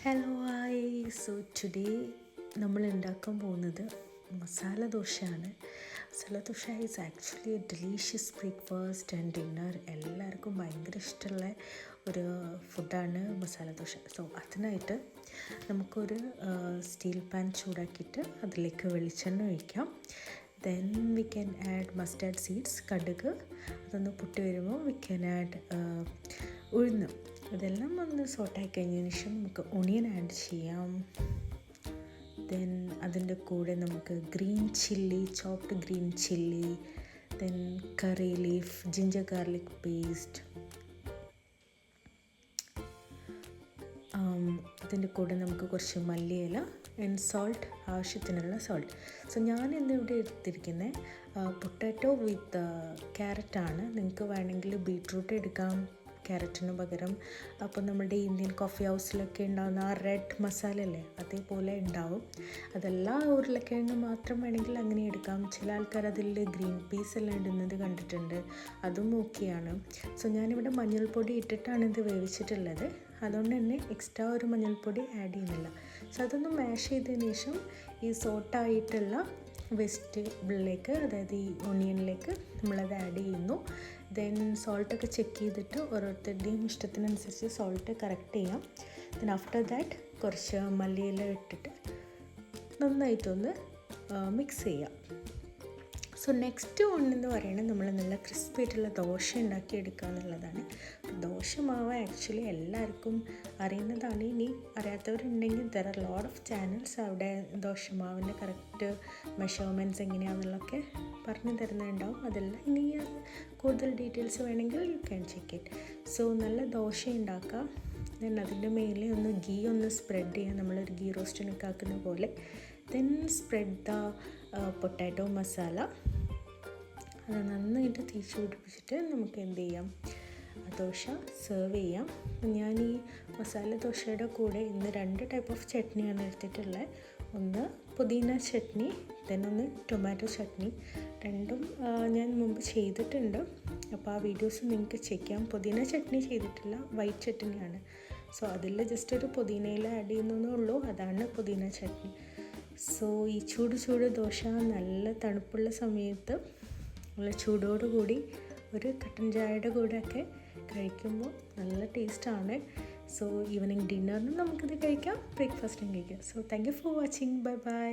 Hello hi. So today നമ്മൾ ഉണ്ടാക്കാൻ പോകുന്നത് മസാല ദോശയാണ്. Masala dosa is actually A delicious breakfast and dinner. എല്ലാവർക്കും ഭയങ്കര ഇഷ്ടമുള്ള ഒരു ഫുഡാണ് മസാല ദോശ. സോ അതിനായിട്ട് നമുക്കൊരു സ്റ്റീൽ പാൻ ചൂടാക്കിയിട്ട് അതിലേക്ക് വെളിച്ചെണ്ണ ഒഴിക്കാം. Then we can add mustard seeds, കടുക്. അതൊന്ന് പൊട്ടി വരുമ്പോൾ വി ക്യാൻ ആഡ് ഉഴുന്ന്. ഇതെല്ലാം ഒന്ന് സോട്ടായി കഴിഞ്ഞതിന് ശേഷം നമുക്ക് ഒണിയൻ ആഡ് ചെയ്യാം. ദെൻ അതിൻ്റെ കൂടെ നമുക്ക് green chilli, chopped green chilli, then കറി ലീഫ്, ജിഞ്ചർ ഗാർലിക് പേസ്റ്റ്, അതിൻ്റെ കൂടെ നമുക്ക് കുറച്ച് മല്ലിയില ആൻഡ് സോൾട്ട്, ആവശ്യത്തിനുള്ള സോൾട്ട്. സോ ഞാൻ ഇന്നിവിടെ എടുത്തിരിക്കുന്നത് പൊട്ടാറ്റോ വിത്ത് ക്യാരറ്റാണ്. നിങ്ങൾക്ക് വേണമെങ്കിൽ ബീട്രൂട്ട് എടുക്കാം ക്യാരറ്റിന് പകരം. അപ്പോൾ നമ്മുടെ ഇന്ത്യൻ കോഫി ഹൗസിലൊക്കെ ഉണ്ടാകുന്ന ആ റെഡ് മസാല അല്ലേ, അതേപോലെ ഉണ്ടാവും. അതല്ല ഉരുളക്കിഴങ്ങ് മാത്രം വേണമെങ്കിൽ അങ്ങനെ എടുക്കാം. ചില ആൾക്കാർ അതിൽ ഗ്രീൻ പീസ് എല്ലാം ഇടുന്നത് കണ്ടിട്ടുണ്ട്, അതും ഓക്കെയാണ്. സോ ഞാനിവിടെ മഞ്ഞൾപ്പൊടി ഇട്ടിട്ടാണ് ഇത് വേവിച്ചിട്ടുള്ളത്, അതുകൊണ്ട് തന്നെ എക്സ്ട്രാ ഒരു മഞ്ഞൾപ്പൊടി ആഡ് ചെയ്യുന്നില്ല. സോ അതൊന്ന് മാഷ് ചെയ്തതിന് ശേഷം ഈ സോട്ടായിട്ടുള്ള വെജിറ്റബിളിലേക്ക്, അതായത് ഈ ഒണിയനിലേക്ക് നമ്മളത് ആഡ് ചെയ്യുന്നു. ദെൻ സോൾട്ടൊക്കെ ചെക്ക് ചെയ്തിട്ട് ഓരോരുത്തരുടെയും ഇഷ്ടത്തിനനുസരിച്ച് സോൾട്ട് കറക്റ്റ് ചെയ്യാം. ദെൻ ആഫ്റ്റർ ദാറ്റ് കുറച്ച് മല്ലിയില ഇട്ടിട്ട് നന്നായിട്ടൊന്ന് മിക്സ് ചെയ്യാം. സോ നെക്സ്റ്റ് എന്ന് പറയുന്നത് നമ്മൾ നല്ല ക്രിസ്പി ആയിട്ടുള്ള ദോശ ഉണ്ടാക്കിയെടുക്കുക എന്നുള്ളതാണ്. ദോശ മാവ് ആക്ച്വലി എല്ലാവർക്കും അറിയുന്നതാണ്. ഇനി അറിയാത്തവരുണ്ടെങ്കിൽ there are lot of channels അവിടെ ദോശമാവിൻ്റെ കറക്റ്റ് മെഷർമെൻറ്റ്സ് എങ്ങനെയാണെന്നുള്ളതൊക്കെ പറഞ്ഞു തരുന്നുണ്ടാവും. അതെല്ലാം ഇനി കൂടുതൽ ഡീറ്റെയിൽസ് വേണമെങ്കിൽ you can check it. So നല്ല ദോശ ഉണ്ടാക്കുക. ദെൻ അതിൻ്റെ മേലെ ഒന്ന് ഗീ ഒന്ന് സ്പ്രെഡ് ചെയ്യുക, നമ്മളൊരു ഗീ റോസ്റ്റിനൊക്കെ ആക്കുന്ന പോലെ. Then spread the potato masala. അത് നന്നായിട്ട് തേച്ച് പിടിപ്പിച്ചിട്ട് നമുക്ക് എന്ത് ചെയ്യാം, ദോശ സെർവ് ചെയ്യാം. ഞാൻ ഈ മസാല ദോശയുടെ കൂടെ ഇന്ന് 2 ടൈപ്പ് ഓഫ് ചട്നിയാണ് എടുത്തിട്ടുള്ളത്. ഒന്ന് പുതിന ചട്നി, ദെൻ ഒന്ന് ടൊമാറ്റോ ചട്നി. രണ്ടും ഞാൻ മുമ്പ് ചെയ്തിട്ടുണ്ട്, അപ്പോൾ ആ വീഡിയോസ് നിങ്ങൾക്ക് ചെക്ക് ചെയ്യാം. പുതിന ചട്നി ചെയ്തിട്ടില്ല, വൈറ്റ് ചട്നിയാണ്. സോ അതിൽ ജസ്റ്റ് ഒരു പുതിനയിൽ ആഡ് ചെയ്യുന്നതേ ഉള്ളൂ, അതാണ് പുതിന ചട്നി. സോ ഈ ചൂട് ദോശ നല്ല തണുപ്പുള്ള സമയത്ത് നല്ല ചൂടോടുകൂടി ഒരു കട്ടൻ ചായയുടെ കൂടെയൊക്കെ കഴിക്കുമ്പോൾ നല്ല ടേസ്റ്റാണ്. സോ ഈവനിങ് ഡിന്നറിനും നമുക്കിത് കഴിക്കാം, ബ്രേക്ക്ഫാസ്റ്റും കഴിക്കാം. So thank you for watching. Bye bye.